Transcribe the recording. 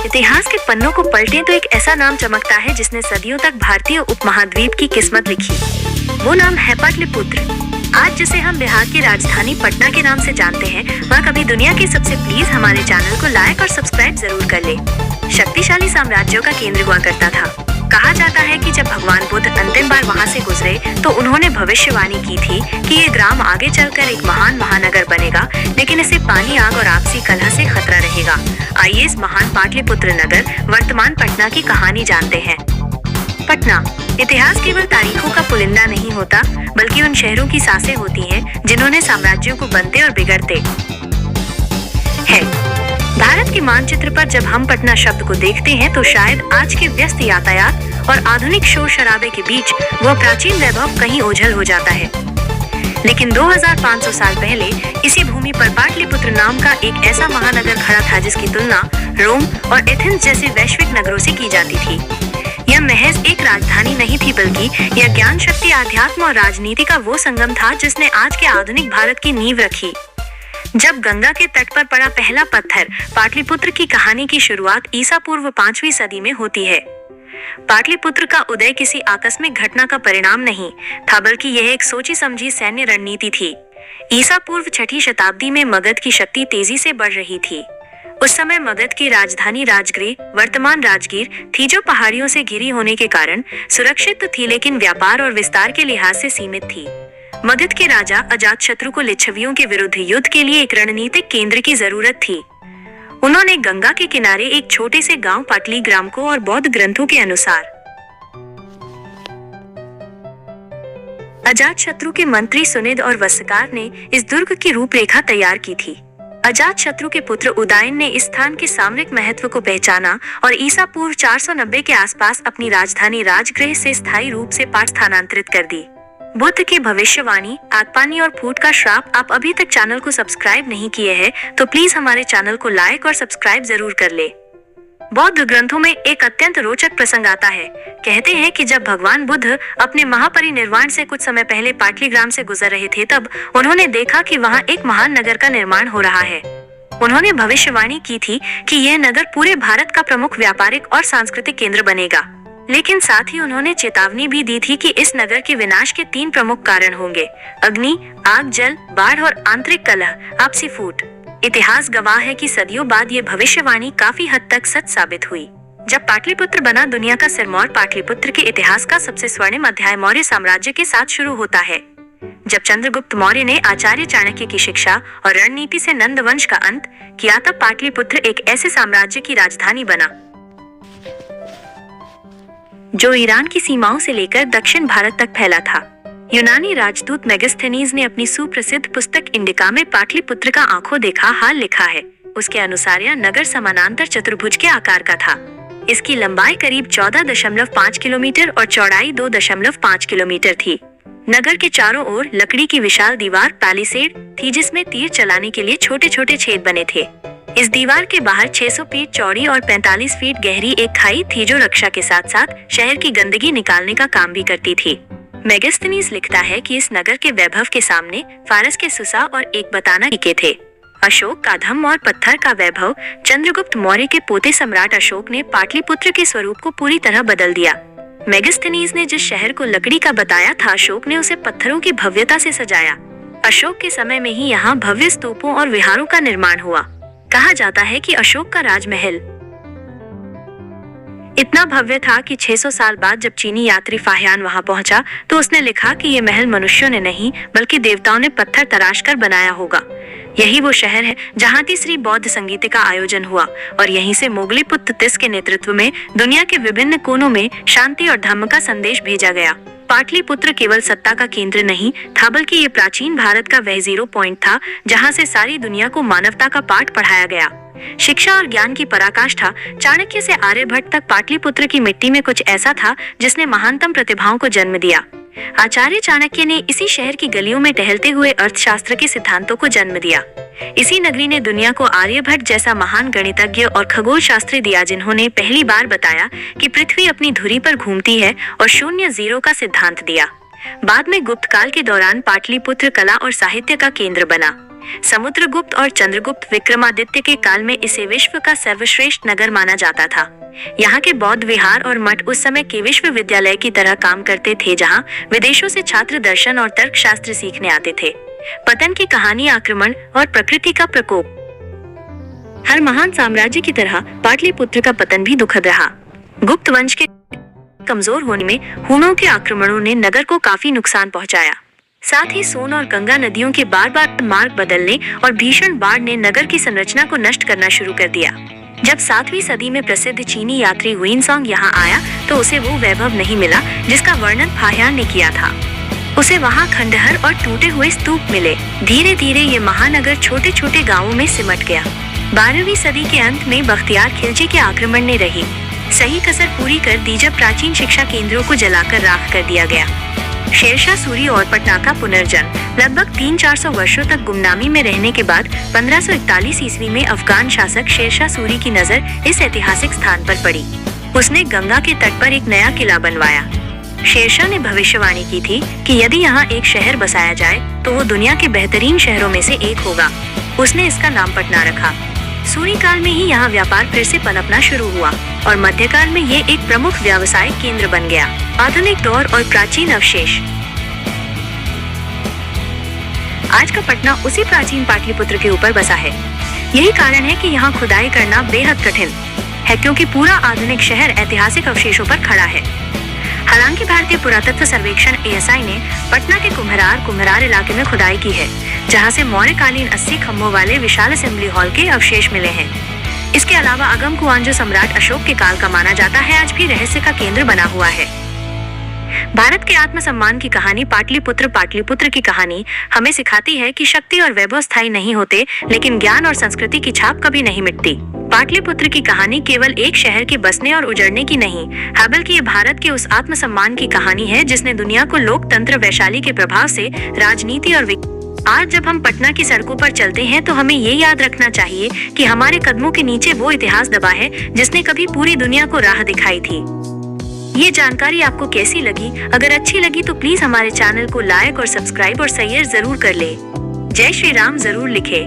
इतिहास के पन्नों को पलटें तो एक ऐसा नाम चमकता है जिसने सदियों तक भारतीय उपमहाद्वीप की किस्मत लिखी। वो नाम है पाटलिपुत्र। आज जिसे हम बिहार की राजधानी पटना के नाम से जानते हैं, वह कभी दुनिया के सबसे प्लीज हमारे चैनल को लाइक और सब्सक्राइब जरूर कर ले। शक्तिशाली साम्राज्यों का केंद्र हुआ करता था। कहा जाता है कि जब भगवान बुद्ध अंतिम बार वहां से गुजरे तो उन्होंने भविष्यवाणी की थी कि ये ग्राम आगे चलकर एक महान महानगर बनेगा, लेकिन इसे पानी, आग और आपसी कलह से खतरा रहेगा। आइए इस महान पाटलिपुत्र नगर, वर्तमान पटना की कहानी जानते हैं। पटना इतिहास केवल तारीखों का पुलिंदा नहीं होता, बल्कि उन शहरों की सांसें होती हैं जिन्होंने साम्राज्यों को बनते और बिगड़ते हैं। भारत के मानचित्र पर जब हम पटना शब्द को देखते हैं तो शायद आज के व्यस्त यातायात और आधुनिक शोर शराबे के बीच वह प्राचीन वैभव कहीं ओझल हो जाता है। लेकिन 2500 साल पहले इसी भूमि पर पाटलिपुत्र नाम का एक ऐसा महानगर खड़ा था जिसकी तुलना रोम और एथेंस जैसे वैश्विक नगरों से की जाती थी। यह महज एक राजधानी नहीं थी, बल्कि यह ज्ञान, शक्ति, आध्यात्म और राजनीति का वो संगम था जिसने आज के आधुनिक भारत की नींव रखी। जब गंगा के तट पर पड़ा पहला पत्थर, पाटलिपुत्र की कहानी की शुरुआत ईसा पूर्व 5वीं सदी में होती है। पाटलिपुत्र का उदय किसी आकस्मिक घटना का परिणाम नहीं था, बल्कि यह एक सोची समझी सैन्य रणनीति थी। ईसा पूर्व 6वीं शताब्दी में मगध की शक्ति तेजी से बढ़ रही थी। उस समय मगध की राजधानी राजगृह, वर्तमान राजगीर, थी, जो पहाड़ियों से घिरी होने के कारण सुरक्षित थी, लेकिन व्यापार और विस्तार के लिहाज से सीमित थी। मगध के राजा अजातशत्रु को लिच्छवियों के विरुद्ध युद्ध के लिए एक रणनीतिक केंद्र की जरूरत थी। उन्होंने गंगा के किनारे एक छोटे से गांव पाटली ग्राम को और बौद्ध ग्रंथों के अनुसार अजातशत्रु के मंत्री सुनिद और वस्सकार ने इस दुर्ग की रूपरेखा तैयार की थी। अजातशत्रु के पुत्र उदयन ने इस स्थान के सामरिक महत्व को पहचाना और ईसा पूर्व 490 के आसपास अपनी राजधानी राजगृह से स्थायी रूप से पाट स्थानांतरित कर दी। बुद्ध की भविष्यवाणी, आगपानी और फूट का श्राप। आप अभी तक चैनल को सब्सक्राइब नहीं किए हैं तो प्लीज हमारे चैनल को लाइक और सब्सक्राइब जरूर कर ले। बौद्ध ग्रंथों में एक अत्यंत रोचक प्रसंग आता है। कहते हैं कि जब भगवान बुद्ध अपने महापरिनिर्वाण से कुछ समय पहले पाटली ग्राम से गुजर रहे थे, तब उन्होंने देखा कि वहां एक महान नगर का निर्माण हो रहा है। उन्होंने भविष्यवाणी की थी कि यह नगर पूरे भारत का प्रमुख व्यापारिक और सांस्कृतिक केंद्र बनेगा, लेकिन साथ ही उन्होंने चेतावनी भी दी थी कि इस नगर के विनाश के 3 प्रमुख कारण होंगे: अग्नि, आग, जल, बाढ़ और आंतरिक कलह, आपसी फूट। इतिहास गवाह है कि सदियों बाद ये भविष्यवाणी काफी हद तक सच साबित हुई। जब पाटलिपुत्र बना, दुनिया का सिरमौर पाटलिपुत्र के इतिहास का सबसे स्वर्णिम अध्याय मौर्य साम्राज्य के साथ शुरू होता है। जब चंद्रगुप्त मौर्य ने आचार्य चाणक्य की शिक्षा और रणनीति से नंद वंश का अंत किया, तब पाटलिपुत्र एक ऐसे साम्राज्य की राजधानी बना जो ईरान की सीमाओं से लेकर दक्षिण भारत तक फैला था। यूनानी राजदूत मेगास्थनीज ने अपनी सुप्रसिद्ध पुस्तक इंडिका में पाटलिपुत्र का आंखों देखा हाल लिखा है। उसके अनुसार यह नगर समानांतर चतुर्भुज के आकार का था। इसकी लंबाई करीब 14.5 किलोमीटर और चौड़ाई 2.5 किलोमीटर थी। नगर के चारों ओर लकड़ी की विशाल दीवार पैलिसेड थी, जिसमें तीर चलाने के लिए छोटे छोटे छेद बने थे। इस दीवार के बाहर 600 फीट चौड़ी और 45 फीट गहरी एक खाई थी, जो रक्षा के साथ साथ शहर की गंदगी निकालने का काम भी करती थी। मेगास्थनीज लिखता है कि इस नगर के वैभव के सामने फारस के सुसा और एक बताना टिके थे। अशोक का धम्म और पत्थर का वैभव। चंद्रगुप्त मौर्य के पोते सम्राट अशोक ने पाटलिपुत्र के स्वरूप को पूरी तरह बदल दिया। मेगास्थनीज ने जिस शहर को लकड़ी का बताया था, अशोक ने उसे पत्थरों की भव्यता से सजाया। अशोक के समय में ही यहाँ भव्य स्तूपों और विहारों का निर्माण हुआ। कहा जाता है कि अशोक का राजमहल इतना भव्य था कि 600 साल बाद जब चीनी यात्री फाहियान वहां पहुंचा तो उसने लिखा कि ये महल मनुष्यों ने नहीं, बल्कि देवताओं ने पत्थर तराश कर बनाया होगा। यही वो शहर है जहां तीसरी बौद्ध संगीत का आयोजन हुआ और यहीं से मोगलीपुत्र तिस के नेतृत्व में दुनिया के विभिन्न कोनों में शांति और धम्म का संदेश भेजा गया। पाटलिपुत्र केवल सत्ता का केंद्र नहीं था, बल्कि ये प्राचीन भारत का वह 0 पॉइंट था जहां से सारी दुनिया को मानवता का पाठ पढ़ाया गया। शिक्षा और ज्ञान की पराकाष्ठा। चाणक्य से आर्यभट्ट तक पाटलिपुत्र की मिट्टी में कुछ ऐसा था जिसने महानतम प्रतिभाओं को जन्म दिया। आचार्य चाणक्य ने इसी शहर की गलियों में टहलते हुए अर्थशास्त्र के सिद्धांतों को जन्म दिया। इसी नगरी ने दुनिया को आर्यभट्ट जैसा महान गणितज्ञ और खगोल शास्त्री दिया, जिन्होंने पहली बार बताया कि पृथ्वी अपनी धुरी पर घूमती है, और शून्य जीरो का सिद्धांत दिया। बाद में गुप्त काल के दौरान पाटलिपुत्र कला और साहित्य का केंद्र बना। समुद्रगुप्त और चंद्रगुप्त विक्रमादित्य के काल में इसे विश्व का सर्वश्रेष्ठ नगर माना जाता था। यहाँ के बौद्ध विहार और मठ उस समय के विश्वविद्यालय की तरह काम करते थे, जहाँ विदेशों से छात्र दर्शन और तर्कशास्त्र सीखने आते थे। पतन की कहानी, आक्रमण और प्रकृति का प्रकोप। हर महान साम्राज्य की तरह पाटलिपुत्र का पतन भी दुखद रहा। गुप्त वंश के कमजोर होने में हूणों के आक्रमणों ने नगर को काफी नुकसान पहुंचाया। साथ ही सोन और गंगा नदियों के बार बार मार्ग बदलने और भीषण बाढ़ ने नगर की संरचना को नष्ट करना शुरू कर दिया। जब 7वीं सदी में प्रसिद्ध चीनी यात्री हुइनसांग यहाँ आया तो उसे वो वैभव नहीं मिला जिसका वर्णन फाहियान ने किया था। उसे वहाँ खंडहर और टूटे हुए स्तूप मिले। धीरे धीरे ये महानगर छोटे छोटे गांवों में सिमट गया। 12वीं सदी के अंत में बख्तियार खिलजी के आक्रमण ने रही सही कसर पूरी कर दी जब प्राचीन शिक्षा केंद्रों को जलाकर राख कर दिया गया। शेरशाह सूरी और पटना का पुनर्जन्म। लगभग 300-400 वर्षों तक गुमनामी में रहने के बाद 1541 ईस्वी में अफगान शासक शेरशाह सूरी की नजर इस ऐतिहासिक स्थान पर पड़ी। उसने गंगा के तट पर एक नया किला बनवाया। शेरशाह ने भविष्यवाणी की थी कि यदि यहाँ एक शहर बसाया जाए तो वो दुनिया के बेहतरीन शहरों में से एक होगा। उसने इसका नाम पटना रखा। सूरी काल में ही यहाँ व्यापार फिर से पनपना शुरू हुआ और मध्यकाल में ये एक प्रमुख व्यावसायिक केंद्र बन गया। आधुनिक दौर और प्राचीन अवशेष। आज का पटना उसी प्राचीन पाटलिपुत्र के ऊपर बसा है। यही कारण है कि यहाँ खुदाई करना बेहद कठिन है, क्योंकि पूरा आधुनिक शहर ऐतिहासिक अवशेषों पर खड़ा है। हालांकि भारतीय पुरातत्व सर्वेक्षण ASI ने पटना के कुम्हरार इलाके में खुदाई की है, जहां से मौर्यकालीन 80 खम्भों वाले विशाल असेंबली हॉल के अवशेष मिले हैं। इसके अलावा अगम कुआं, जो सम्राट अशोक के काल का माना जाता है, आज भी रहस्य का केंद्र बना हुआ है। भारत के आत्मसम्मान की कहानी पाटलिपुत्र की कहानी हमें सिखाती है कि शक्ति और वैभव स्थायी नहीं होते, लेकिन ज्ञान और संस्कृति की छाप कभी नहीं मिटती। पाटलिपुत्र की कहानी केवल एक शहर के बसने और उजड़ने की नहीं है, बल्कि ये भारत के उस आत्मसम्मान की कहानी है जिसने दुनिया को लोकतंत्र, वैशाली के प्रभाव से राजनीति और आज जब हम पटना की सड़कों पर चलते हैं तो हमें ये याद रखना चाहिए कि हमारे कदमों के नीचे वो इतिहास दबा है जिसने कभी पूरी दुनिया को राह दिखाई थी। ये जानकारी आपको कैसी लगी? अगर अच्छी लगी तो प्लीज हमारे चैनल को लाइक और सब्सक्राइब और शेयर जरूर कर ले। जय श्री राम जरूर लिखे।